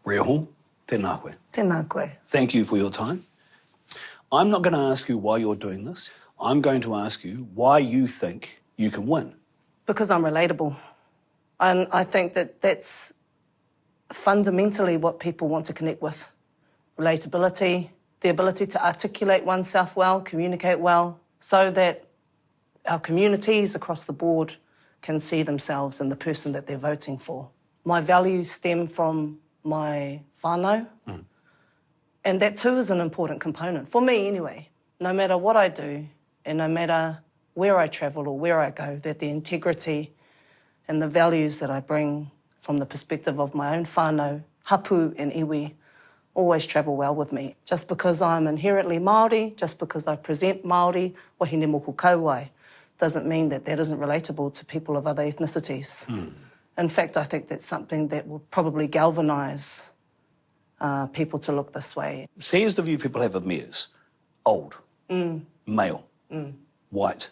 Ria Hall, tēnā koe. Tēnā koe. Thank you for your time. I'm not going to ask you why you're doing this. I'm going to ask you why you think you can win. Because I'm relatable. And I think that that's fundamentally what people want to connect with. Relatability, the ability to articulate oneself well, communicate well, so that our communities across the board can see themselves in the person that they're voting for. My values stem from my whānau, and that too is an important component, for me anyway. No matter what I do, and no matter where I travel or where I go, that the integrity and the values that I bring from the perspective of my own whānau, hapu and iwi, always travel well with me. Just because I'm inherently Māori, just because I present Māori, wahine moku kauai, doesn't mean that that isn't relatable to people of other ethnicities. In fact, I think that's something that will probably galvanise people to look this way. So here's the view people have of mayors. Old, male, white,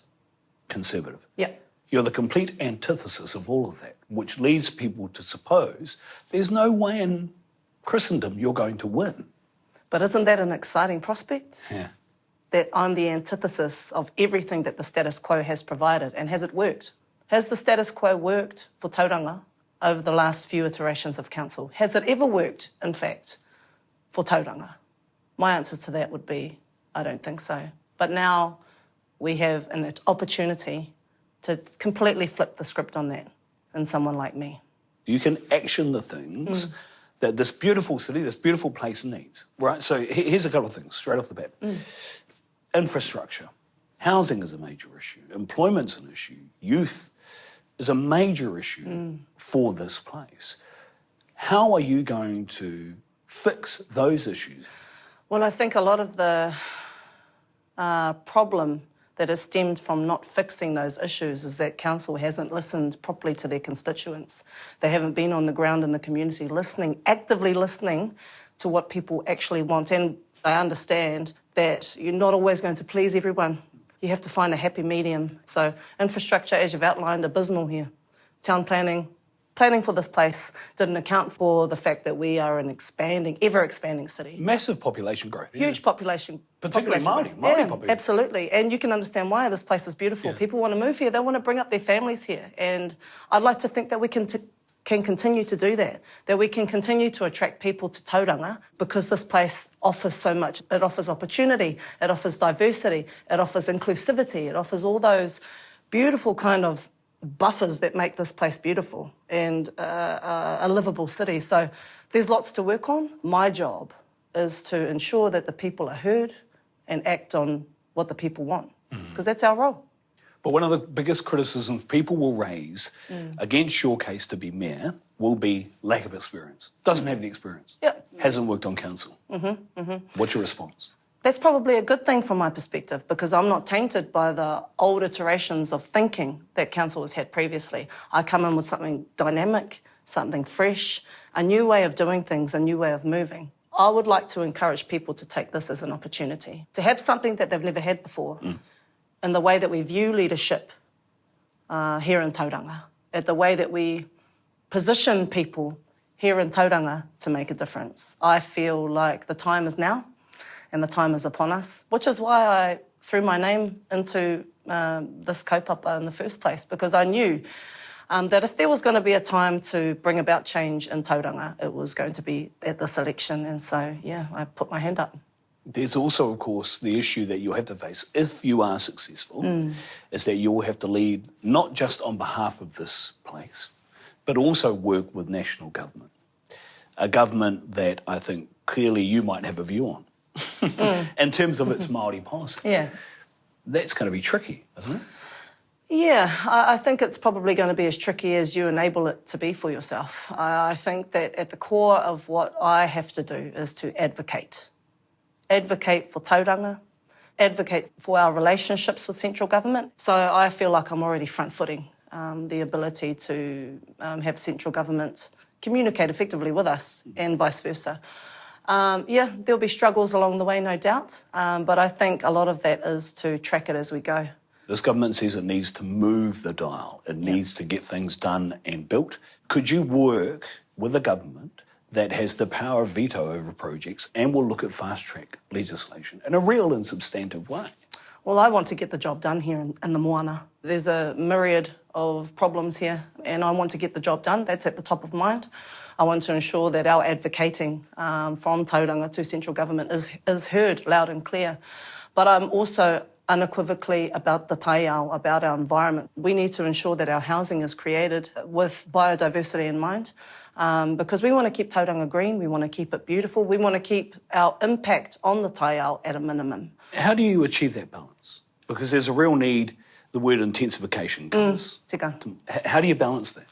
conservative. Yeah. You're the complete antithesis of all of that, which leads people to suppose there's no way in Christendom you're going to win. But isn't that an exciting prospect? Yeah. That I'm the antithesis of everything that the status quo has provided. And has it worked? Has the status quo worked for Tauranga over the last few iterations of council? Has it ever worked, in fact, for Tauranga? My answer to that would be, I don't think so. But now we have an opportunity to completely flip the script on that in someone like me. You can action the things that this beautiful city, this beautiful place needs, right? So here's a couple of things straight off the bat. Infrastructure. Housing is a major issue. Employment's an issue. Youth is a major issue for this place. How are you going to fix those issues? Well, I think a lot of the problem that has stemmed from not fixing those issues is that council hasn't listened properly to their constituents. They haven't been on the ground in the community listening, actively listening to what people actually want. And I understand that you're not always going to please everyone. You have to find a happy medium. So infrastructure, as you've outlined, abysmal here. Town planning for this place didn't account for the fact that we are an expanding, ever-expanding city. Massive population growth. Huge population. Particularly Māori population. Absolutely. And you can understand why this place is beautiful. Yeah. People want to move here. They want to bring up their families here. And I'd like to think that we can continue to do that we can continue to attract people to Tauranga because this place offers so much. It offers opportunity, it offers diversity, it offers inclusivity, it offers all those beautiful kind of buffers that make this place beautiful and a livable city. So there's lots to work on. My job is to ensure that the people are heard and act on what the people want, because that's our role. But one of the biggest criticisms people will raise against your case to be mayor will be lack of experience. Doesn't have the experience. Yep. Hasn't worked on council. What's your response? That's probably a good thing from my perspective because I'm not tainted by the old iterations of thinking that council has had previously. I come in with something dynamic, something fresh, a new way of doing things, a new way of moving. I would like to encourage people to take this as an opportunity, to have something that they've never had before in the way that we view leadership here in Tauranga, at the way that we position people here in Tauranga to make a difference. I feel like the time is now. And the time is upon us, which is why I threw my name into this kaupapa in the first place, because I knew that if there was going to be a time to bring about change in Tauranga, it was going to be at this election. And so, yeah, I put my hand up. There's also, of course, the issue that you'll have to face if you are successful, is that you will have to lead not just on behalf of this place, but also work with national government, a government that I think clearly you might have a view on. In terms of its Māori policy. Yeah. That's going to be tricky, isn't it? Yeah, I think it's probably going to be as tricky as you enable it to be for yourself. I think that at the core of what I have to do is to advocate. Advocate for Tauranga, advocate for our relationships with central government. So I feel like I'm already front-footing the ability to have central government communicate effectively with us and vice versa. Yeah, there'll be struggles along the way, no doubt, but I think a lot of that is to track it as we go. This government says it needs to move the dial. It needs to get things done and built. Could you work with a government that has the power of veto over projects and will look at fast-track legislation in a real and substantive way. Well, I want to get the job done here in the moana. There's a myriad of problems here, and I want to get the job done. That's at the top of mind. I want to ensure that our advocating from Tauranga to central government is heard loud and clear. But I'm also unequivocally about the taiao, about our environment. We need to ensure that our housing is created with biodiversity in mind, because we want to keep Tauranga green, we want to keep it beautiful, we want to keep our impact on the taiao at a minimum. How do you achieve that balance? Because there's a real need, the word intensification comes. Tika. How do you balance that?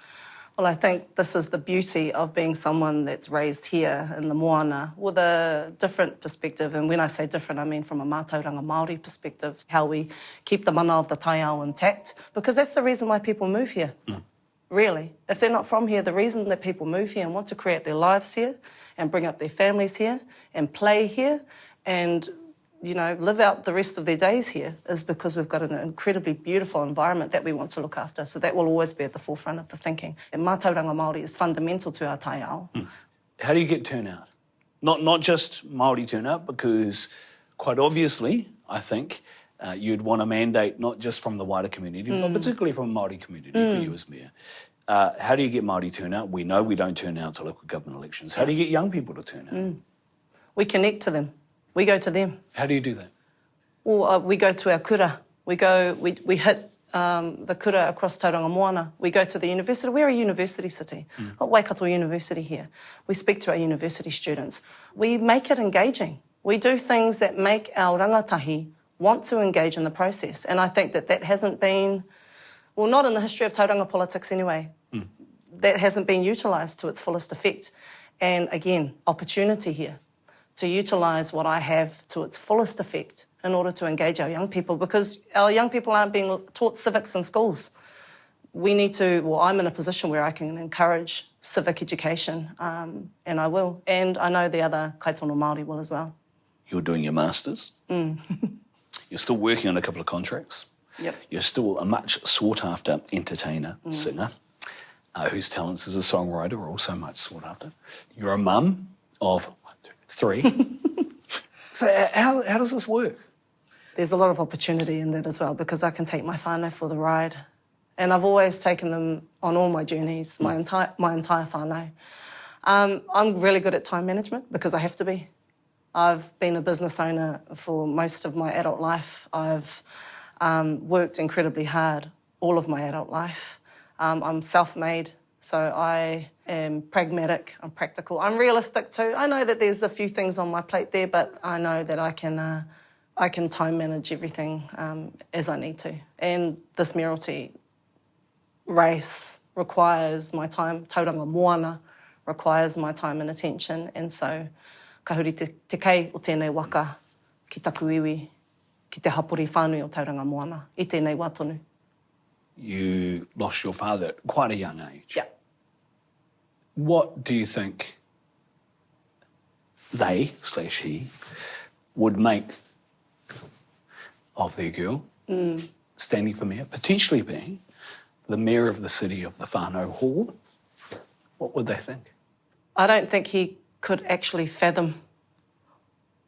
Well, I think this is the beauty of being someone that's raised here in the moana with a different perspective. And when I say different, I mean from a Tauranga Māori perspective, how we keep the mana of the taiao intact, because that's the reason why people move here, really. If they're not from here, the reason that people move here and want to create their lives here and bring up their families here and play here and live out the rest of their days here is because we've got an incredibly beautiful environment that we want to look after. So that will always be at the forefront of the thinking. And Tauranga Māori is fundamental to our taiao. How do you get turnout? Not just Māori turnout, because quite obviously, I think, you'd want a mandate not just from the wider community, but particularly from the Māori community for you as mayor. How do you get Māori turnout? We know we don't turn out to local government elections. How do you get young people to turn out? We connect to them. We go to them. How do you do that? Well, we go to our kura. We hit the kura across Tauranga Moana. We go to the university. We're a university city. Got Waikato University here. We speak to our university students. We make it engaging. We do things that make our rangatahi want to engage in the process. And I think that hasn't been, well, not in the history of Tauranga politics anyway. That hasn't been utilised to its fullest effect. And again, opportunity here to utilise what I have to its fullest effect in order to engage our young people, because our young people aren't being taught civics in schools. We need to, well, I'm in a position where I can encourage civic education, and I will. And I know the other kaitono Māori will as well. You're doing your masters. You're still working on a couple of contracts. Yep. You're still a much sought-after entertainer, singer, whose talents as a songwriter are also much sought after. You're a mum of 3. So how does this work? There's a lot of opportunity in that as well, because I can take my whānau for the ride. And I've always taken them on all my journeys, my entire whānau. I'm really good at time management because I have to be. I've been a business owner for most of my adult life. I've worked incredibly hard all of my adult life. I'm self-made, so I am pragmatic, I'm practical. I'm realistic too. I know that there's a few things on my plate there, but I know that I can time manage everything as I need to. And this Mayoralty race requires my time. Tauranga Moana requires my time and attention. And so, ka huri te kei o tēnei waka ki taku iwi, ki te hapori whānui o Tauranga Moana, I tēnei wā tonu. You lost your father at quite a young age. Yeah. What do you think they/he would make of their girl standing for mayor, potentially being the mayor of the city of the Whānau Hall? What would they think? I don't think he could actually fathom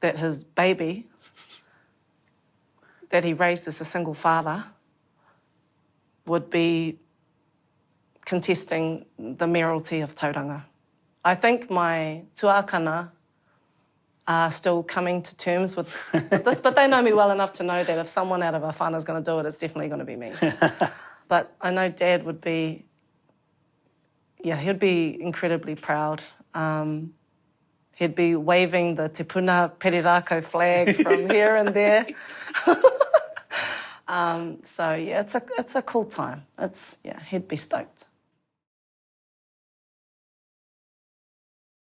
that his baby, that he raised as a single father, would be contesting the mayoralty of Tauranga. I think my tuakana are still coming to terms with this, but they know me well enough to know that if someone out of our whānau is going to do it, it's definitely going to be me. But I know Dad would be, he'd be incredibly proud. He'd be waving the Te Puna Perirako flag from here and there. So, it's a cool time. He'd be stoked.